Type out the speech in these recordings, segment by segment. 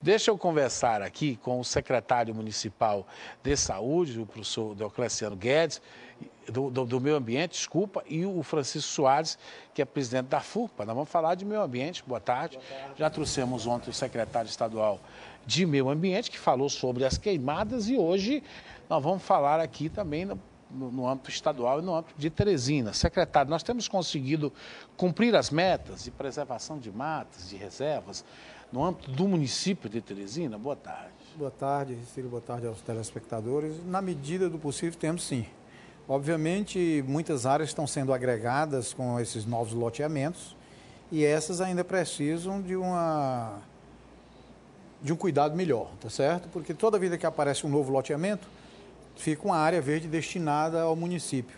Deixa eu conversar aqui com o secretário municipal de saúde, o professor Deocleciano Guedes, do meio ambiente, desculpa, e o Francisco Soares, que é presidente da FURPA. Nós vamos falar de meio ambiente. Boa tarde. Boa tarde. Já trouxemos ontem o secretário estadual de meio ambiente, que falou sobre as queimadas, e hoje nós vamos falar aqui também no âmbito estadual e no âmbito de Teresina. Secretário, nós temos conseguido cumprir as metas de preservação de matas, de reservas, no âmbito do município de Teresina? Boa tarde. Boa tarde, Cecílio. Boa tarde aos telespectadores. Na medida do possível, temos sim. Obviamente, muitas áreas estão sendo agregadas com esses novos loteamentos e essas ainda precisam de um cuidado melhor, tá certo? Porque toda vida que aparece um novo loteamento, fica uma área verde destinada ao município.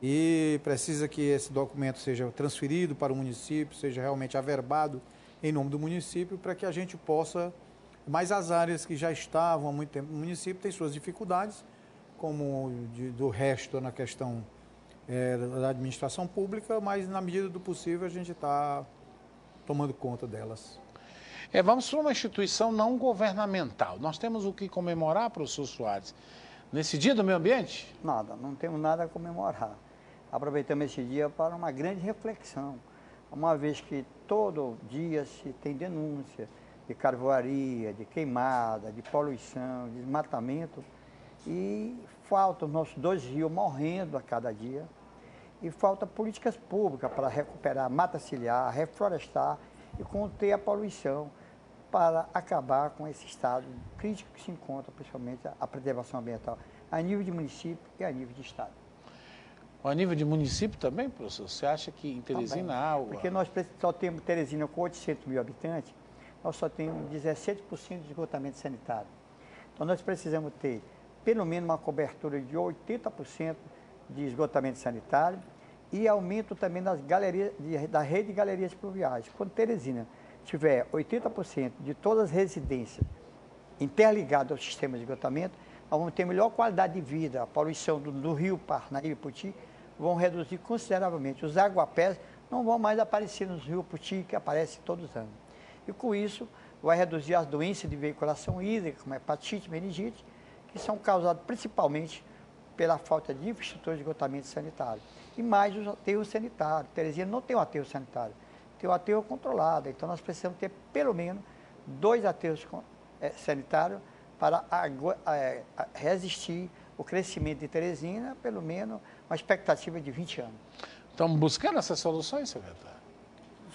E precisa que esse documento seja transferido para o município, seja realmente averbado em nome do município, para que a gente possa, mas as áreas que já estavam há muito tempo no município têm suas dificuldades, como do resto na questão da administração pública, mas na medida do possível a gente está tomando conta delas. Vamos para uma instituição não governamental. Nós temos o que comemorar, professor Soares, nesse dia do meio ambiente? Nada, não temos nada a comemorar. Aproveitamos esse dia para uma grande reflexão, uma vez que todo dia se tem denúncia de carvoaria, de queimada, de poluição, de desmatamento, e falta os nossos 2 rios morrendo a cada dia, e falta políticas públicas para recuperar mata ciliar, reflorestar e conter a poluição, para acabar com esse estado crítico que se encontra, principalmente a preservação ambiental, a nível de município e a nível de estado. A nível de município também, professor? Você acha que em Teresina há... Porque nós só temos Teresina com 800 mil habitantes, nós só temos 17% de esgotamento sanitário. Então nós precisamos ter pelo menos uma cobertura de 80% de esgotamento sanitário e aumento também das galerias, da rede de galerias pluviais. Quando Teresina tiver 80% de todas as residências interligadas ao sistema de esgotamento, nós vamos ter melhor qualidade de vida. A poluição do rio Parnaíba e Puti vão reduzir consideravelmente. Os aguapés não vão mais aparecer nos rios Puti, que aparecem todos os anos. E com isso, vai reduzir as doenças de veiculação hídrica, como hepatite, meningite, que são causadas principalmente pela falta de infraestrutura de esgotamento sanitário. E mais os aterros sanitários. Teresina não tem um aterro sanitário, tem um aterro controlado. Então nós precisamos ter pelo menos 2 aterros sanitários para resistir o crescimento de Teresina, pelo menos uma expectativa de 20 anos. Estamos buscando essas soluções, secretário?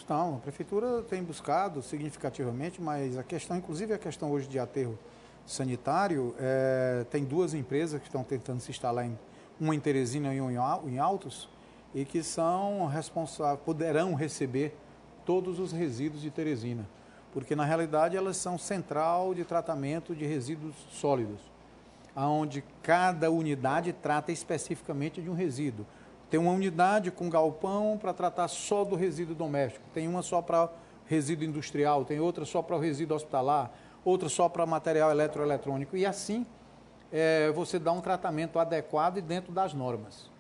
Não, a prefeitura tem buscado significativamente, mas a questão, inclusive a questão hoje de aterro sanitário, tem 2 empresas que estão tentando se instalar, uma em Teresina e uma em Altos, e que são responsáveis, poderão receber todos os resíduos de Teresina, porque na realidade elas são central de tratamento de resíduos sólidos, onde cada unidade trata especificamente de um resíduo. Tem uma unidade com galpão para tratar só do resíduo doméstico, tem uma só para resíduo industrial, tem outra só para o resíduo hospitalar, outra só para material eletroeletrônico, e assim você dá um tratamento adequado e dentro das normas.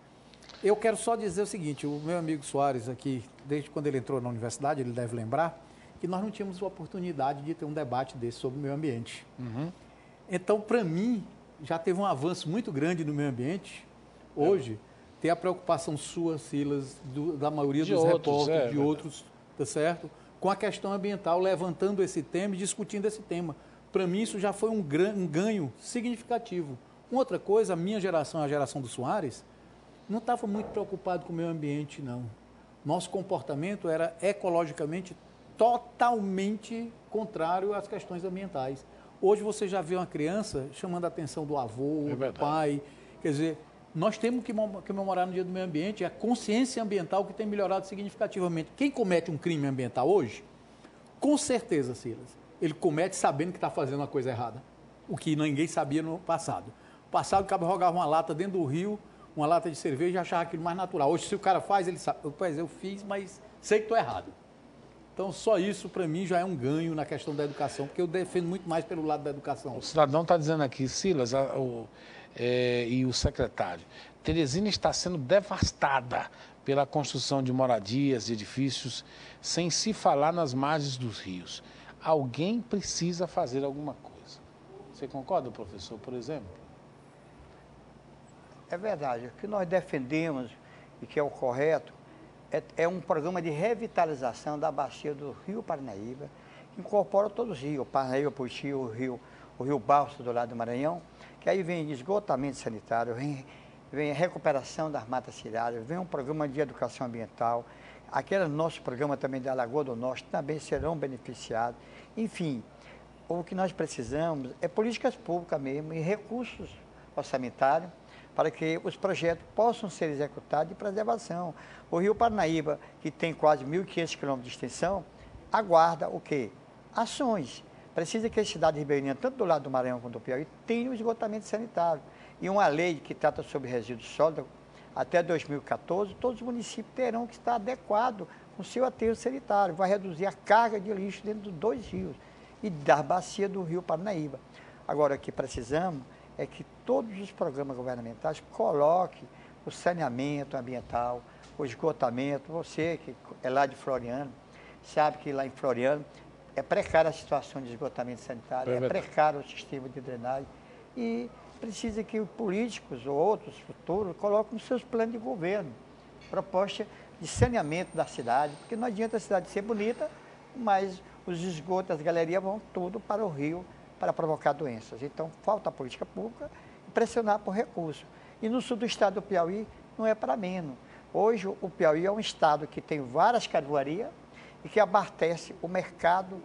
Eu quero só dizer o seguinte, o meu amigo Soares aqui, desde quando ele entrou na universidade, ele deve lembrar, que nós não tínhamos a oportunidade de ter um debate desse sobre o meio ambiente. Uhum. Então, para mim, já teve um avanço muito grande no meio ambiente. Hoje, ter a preocupação sua, Silas, da maioria dos repórteres, de outros, tá certo? Com a questão ambiental, levantando esse tema e discutindo esse tema. Para mim, isso já foi um ganho significativo. Uma outra coisa, a minha geração, a geração do Soares, não estava muito preocupado com o meio ambiente, não. Nosso comportamento era ecologicamente totalmente contrário às questões ambientais. Hoje você já vê uma criança chamando a atenção do avô, do pai. Quer dizer, nós temos que comemorar no Dia do Meio Ambiente a consciência ambiental que tem melhorado significativamente. Quem comete um crime ambiental hoje, com certeza, Silas, ele comete sabendo que está fazendo uma coisa errada, o que ninguém sabia no passado. No passado, o cara jogava uma lata dentro do rio, uma lata de cerveja e achava aquilo mais natural. Hoje, se o cara faz, ele sabe, eu fiz, mas sei que estou errado. Então, só isso, para mim, já é um ganho na questão da educação, porque eu defendo muito mais pelo lado da educação. O cidadão está dizendo aqui, Silas e o secretário, Teresina está sendo devastada pela construção de moradias, de edifícios, sem se falar nas margens dos rios. alguém precisa fazer alguma coisa. Você concorda, professor, por exemplo? É verdade. O que nós defendemos e que é o correto é um programa de revitalização da bacia do Rio Parnaíba, que incorpora todos os rios, Parnaíba, Puti, o Rio Balsa do lado do Maranhão, que aí vem esgotamento sanitário, vem a recuperação das matas ciliares, vem um programa de educação ambiental, aquele nosso programa também da Lagoa do Norte também serão beneficiados. Enfim, o que nós precisamos é políticas públicas mesmo e recursos orçamentários para que os projetos possam ser executados de preservação. O Rio Parnaíba, que tem quase 1.500 quilômetros de extensão, aguarda o quê? Ações. Precisa que a cidade ribeirinha, tanto do lado do Maranhão quanto do Piauí, tenha um esgotamento sanitário. E uma lei que trata sobre resíduos sólidos, até 2014, todos os municípios terão que estar adequados com o seu aterro sanitário. Vai reduzir a carga de lixo dentro dos 2 rios e da bacia do Rio Parnaíba. Agora, o que precisamos é que todos os programas governamentais coloquem o saneamento ambiental, o esgotamento. Você que é lá de Floriano, sabe que lá em Floriano é precária a situação de esgotamento sanitário, é precário o sistema de drenagem e precisa que os políticos ou outros futuros coloquem nos seus planos de governo proposta de saneamento da cidade, porque não adianta a cidade ser bonita, mas os esgotos, as galerias vão tudo para o rio para provocar doenças. Então, falta política pública e pressionar por recursos. E no sul do estado do Piauí não é para menos. Hoje, o Piauí é um estado que tem várias carvoarias e que abastece o mercado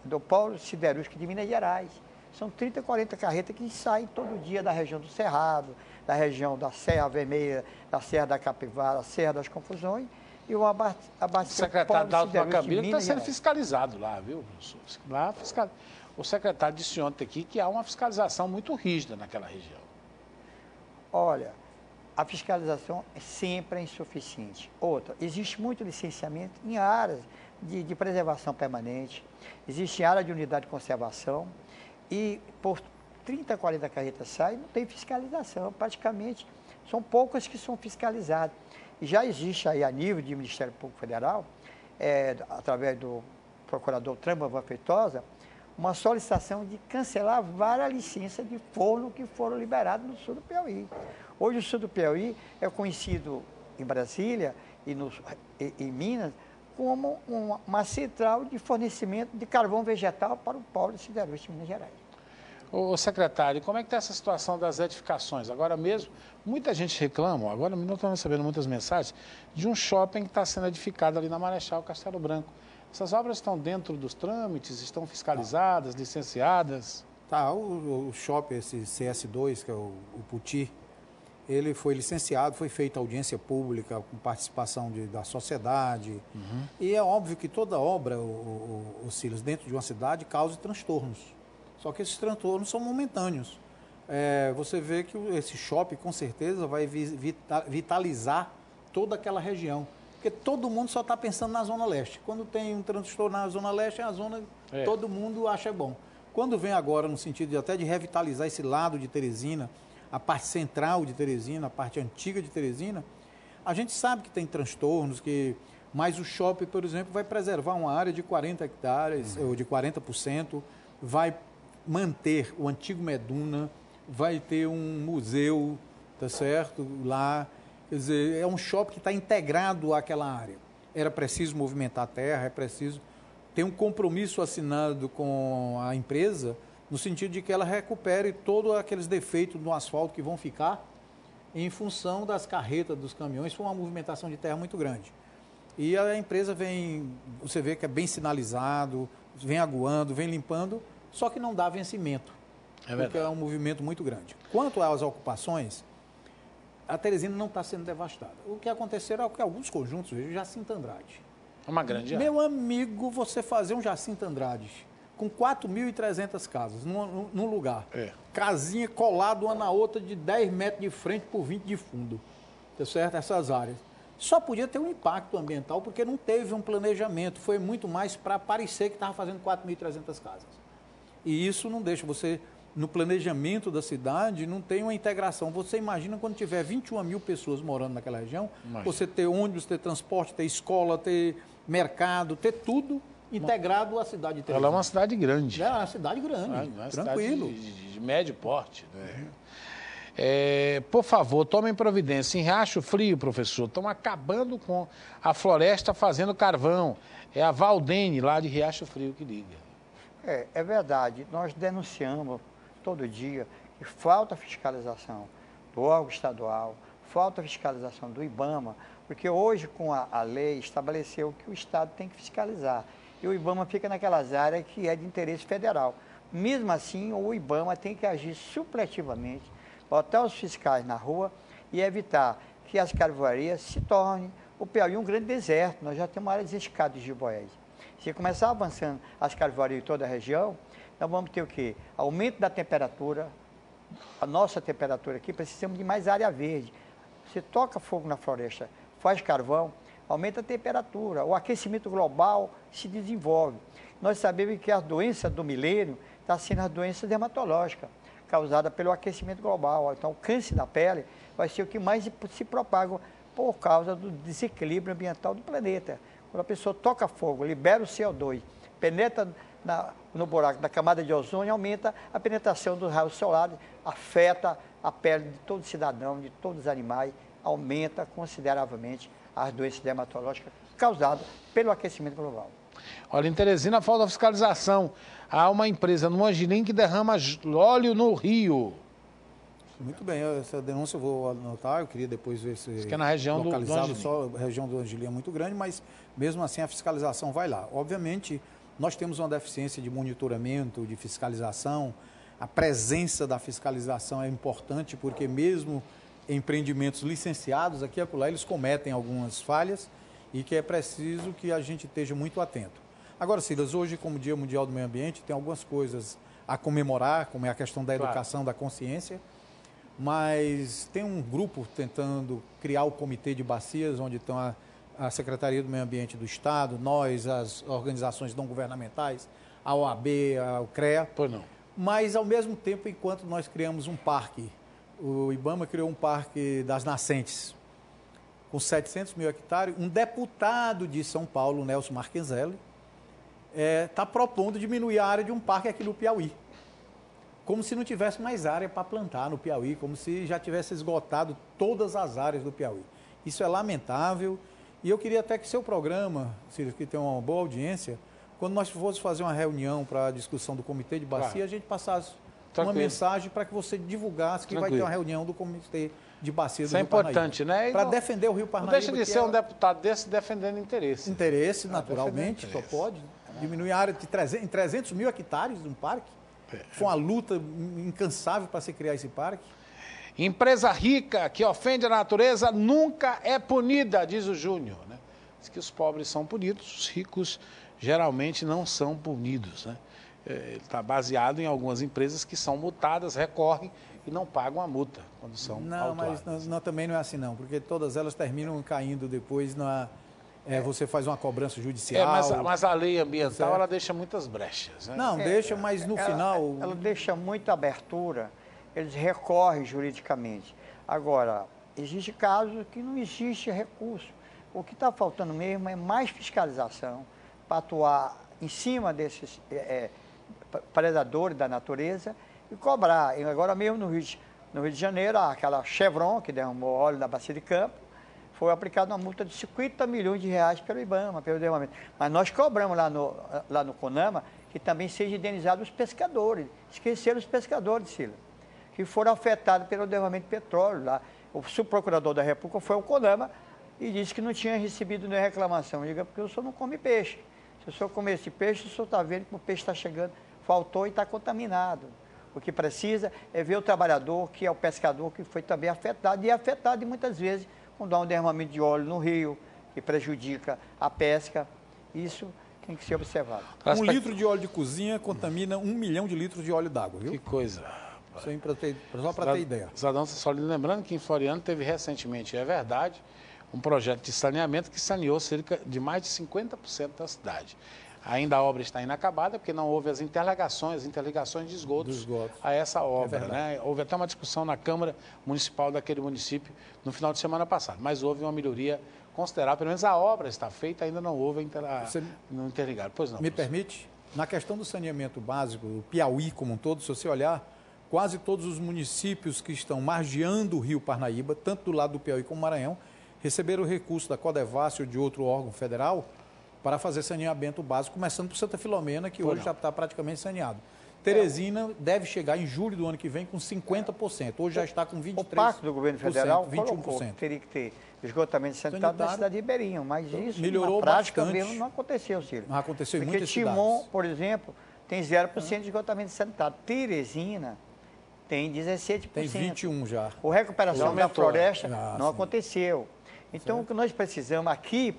do polo siderúrgico de Minas Gerais. São 30, 40 carretas que saem todo dia da região do Cerrado, da região da Serra Vermelha, da Serra da Capivara, Serra das Confusões, e o abastecer o secretário da Alto Macambira está sendo fiscalizado lá, viu, professor? Lá, o secretário disse ontem aqui que há uma fiscalização muito rígida naquela região. Olha, a fiscalização sempre é insuficiente. Outra, existe muito licenciamento em áreas de preservação permanente, existe área de unidade de conservação, e por 30, 40 carretas saem, não tem fiscalização. Praticamente, são poucas que são fiscalizadas. E já existe aí, a nível de Ministério Público Federal, através do procurador Trâmara Feitosa, uma solicitação de cancelar várias licenças de forno que foram liberadas no sul do Piauí. Hoje o sul do Piauí é conhecido em Brasília e em Minas como uma central de fornecimento de carvão vegetal para o polo siderúrgico de Minas Gerais. Ô secretário, como é que está essa situação das edificações? Agora mesmo, muita gente reclama, agora não estou recebendo muitas mensagens, de um shopping que está sendo edificado ali na Marechal Castelo Branco. Essas obras estão dentro dos trâmites, estão fiscalizadas, licenciadas? Tá, o shopping, esse CS2, que é o Puti, ele foi licenciado, foi feita audiência pública com participação da sociedade. Uhum. E é óbvio que toda obra, o Silas, dentro de uma cidade, causa transtornos. Só que esses transtornos são momentâneos. Você vê que esse shopping, com certeza, vai vitalizar toda aquela região. Porque todo mundo só está pensando na Zona Leste. Quando tem um transtorno na Zona Leste, é a zona que todo mundo acha bom. Quando vem agora, no sentido até de revitalizar esse lado de Teresina, a parte central de Teresina, a parte antiga de Teresina, a gente sabe que tem transtornos, mas o shopping, por exemplo, vai preservar uma área de 40 hectares, ou de 40%, vai manter o antigo Meduna, vai ter um museu, tá certo, lá. Quer dizer, é um shopping que está integrado àquela área. Era preciso movimentar a terra, é preciso ter um compromisso assinado com a empresa, no sentido de que ela recupere todos aqueles defeitos no asfalto que vão ficar em função das carretas, dos caminhões. Foi uma movimentação de terra muito grande. E a empresa vem, você vê que é bem sinalizado, vem aguando, vem limpando, só que não dá vencimento, porque é um movimento muito grande. Quanto às ocupações, a Teresina não está sendo devastada. O que aconteceu é que alguns conjuntos, veja, Jacinto Andrade. É uma grande área. Meu amigo, você fazer um Jacinto Andrade com 4.300 casas num lugar, casinha colada uma na outra de 10 metros de frente por 20 de fundo, tá certo? Essas áreas. Só podia ter um impacto ambiental porque não teve um planejamento, foi muito mais para parecer que estava fazendo 4.300 casas. E isso não deixa você, no planejamento da cidade, não tem uma integração. Você imagina quando tiver 21 mil pessoas morando naquela região, você ter ônibus, ter transporte, ter escola, ter mercado, ter tudo integrado à cidade de Teresina. Ela é uma cidade grande. É uma cidade grande, Uma tranquilo. cidade de médio porte. Né? Por favor, tomem providência. Em Riacho Frio, professor, estão acabando com a floresta fazendo carvão. É a Valdene, lá de Riacho Frio, que liga. É verdade. Nós denunciamos todo dia que falta fiscalização do órgão estadual, falta fiscalização do IBAMA, porque hoje, com a lei, estabeleceu que o Estado tem que fiscalizar. E o IBAMA fica naquelas áreas que é de interesse federal. Mesmo assim, o IBAMA tem que agir supletivamente, botar os fiscais na rua e evitar que as carvoarias se tornem o Piauí um grande deserto. Nós já temos uma área desescada de Giboés. Se começar avançando as carvoarias em toda a região, nós vamos ter o quê? Aumento da temperatura, a nossa temperatura aqui, precisamos de mais área verde. Você toca fogo na floresta, faz carvão, aumenta a temperatura, o aquecimento global se desenvolve. Nós sabemos que a doença do milênio está sendo a doença dermatológica, causada pelo aquecimento global. Então, o câncer da pele vai ser o que mais se propaga por causa do desequilíbrio ambiental do planeta. Quando a pessoa toca fogo, libera o CO2, penetra no buraco da camada de ozônio, aumenta a penetração dos raios solares, afeta a pele de todo cidadão, de todos os animais, aumenta consideravelmente as doenças dermatológicas causadas pelo aquecimento global. Olha, em Teresina falta fiscalização. Há uma empresa no Angelim que derrama óleo no rio. Muito bem, essa denúncia eu vou anotar, eu queria depois ver se... Isso que é na região do Angelim. Só a região do Angelim é muito grande, mas mesmo assim a fiscalização vai lá. Obviamente, nós temos uma deficiência de monitoramento, de fiscalização. A presença da fiscalização é importante, porque mesmo empreendimentos licenciados aqui e acolá, eles cometem algumas falhas e que é preciso que a gente esteja muito atento. Agora, Silas, hoje, como Dia Mundial do Meio Ambiente, tem algumas coisas a comemorar, como é a questão da educação, da consciência, mas tem um grupo tentando criar o Comitê de Bacias, onde estão a Secretaria do Meio Ambiente do Estado, nós, as organizações não governamentais, a OAB, o CREA. Pois não. Mas, ao mesmo tempo, enquanto nós criamos um parque, o IBAMA criou um parque das nascentes, com 700 mil hectares, um deputado de São Paulo, Nelson Marqueselli, está propondo diminuir a área de um parque aqui no Piauí. Como se não tivesse mais área para plantar no Piauí, como se já tivesse esgotado todas as áreas do Piauí. Isso é lamentável e eu queria até que seu programa, Círio, que tem uma boa audiência, quando nós fôssemos fazer uma reunião para a discussão do Comitê de Bacia, a gente passasse uma mensagem para que você divulgasse que vai ter uma reunião do Comitê de Bacia do Rio Parnaíba. Isso é importante, né? Para defender o Rio Parnaíba. Não deixa de ser um deputado desse defendendo interesse. Interesse, naturalmente, só pode. Diminuir a área de 300 mil hectares de um parque. Foi uma luta incansável para se criar esse parque. Empresa rica que ofende a natureza nunca é punida, diz o Júnior. Né? Diz que os pobres são punidos, os ricos geralmente não são punidos. Né? Ele está baseado em algumas empresas que são multadas, recorrem e não pagam a multa quando são autuadas. Mas também não é assim não, porque todas elas terminam caindo depois na... você faz uma cobrança judicial. Mas a lei ambiental ela deixa muitas brechas. Né? Não, deixa, mas no final... Ela deixa muita abertura, eles recorrem juridicamente. Agora, existe casos que não existe recurso. O que está faltando mesmo é mais fiscalização para atuar em cima desses predadores da natureza e cobrar. E agora mesmo no Rio de Janeiro, aquela Chevron que derramou óleo na Bacia de Campo, foi aplicada uma multa de 50 milhões de reais pelo IBAMA, pelo derramamento. Mas nós cobramos lá no CONAMA que também seja indenizado os pescadores. Esqueceram os pescadores, Sila, que foram afetados pelo derramamento de petróleo lá. O subprocurador da República foi ao CONAMA e disse que não tinha recebido nenhuma reclamação. Diga, porque o senhor não come peixe. Se o senhor comer esse peixe, o senhor está vendo que o peixe está chegando, faltou e está contaminado. O que precisa é ver o trabalhador, que é o pescador, que foi também afetado, e é afetado muitas vezes quando há um derramamento de óleo no rio, que prejudica a pesca. Isso tem que ser observado. 1 litro de óleo de cozinha contamina 1 milhão de litros de óleo d'água, viu? Que coisa. Isso aí só para ter ideia. Cidadão Sassolino, lembrando que em Floriano teve recentemente, é verdade, um projeto de saneamento que saneou cerca de mais de 50% da cidade. Ainda a obra está inacabada, porque não houve as interligações de esgotos a essa obra. Né? Houve até uma discussão na Câmara Municipal daquele município no final de semana passado, mas houve uma melhoria considerável, pelo menos a obra está feita, ainda não houve no interligado. Pois não. Me permite? Na questão do saneamento básico, o Piauí como um todo, se você olhar, quase todos os municípios que estão margeando o rio Parnaíba, tanto do lado do Piauí como do Maranhão, receberam o recurso da Codevasf ou de outro órgão federal para fazer saneamento básico, começando por Santa Filomena, que hoje já está praticamente saneado. Teresina deve chegar em julho do ano que vem com 50%. Hoje já está com 23%. O pacto do governo federal 21%. colocou que teria que ter esgotamento sanitário na cidade de Ribeirinho, mas isso melhorou na prática bastante. mesmo não aconteceu, Cílio. Não aconteceu em Porque muitas Timon, cidades. por exemplo, tem 0% de esgotamento sanitário. Teresina tem 17%. Tem 21% já. A recuperação da floresta não sim. aconteceu. Então, o que nós precisamos aqui,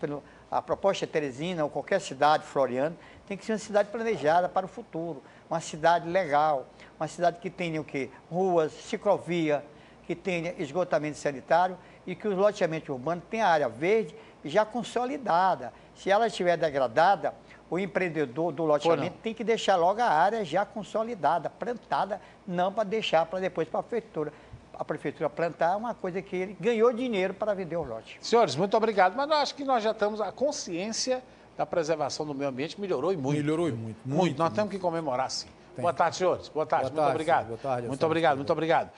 a proposta de Teresina ou qualquer cidade floriana, tem que ser uma cidade planejada para o futuro, uma cidade legal, uma cidade que tenha o quê? Ruas, ciclovia, que tenha esgotamento sanitário e que o loteamento urbano tenha área verde já consolidada. Se ela estiver degradada, o empreendedor do loteamento tem que deixar logo a área já consolidada, plantada, não para deixar para depois para a prefeitura. A prefeitura plantar é uma coisa que ele ganhou dinheiro para vender o lote. Senhores, muito obrigado, mas eu acho que nós já estamos, a consciência da preservação do meio ambiente melhorou e muito. Melhorou e muito. Nós temos que comemorar, sim. Boa tarde, senhores. Boa tarde, muito obrigado. Boa tarde. Muito obrigado, muito obrigado.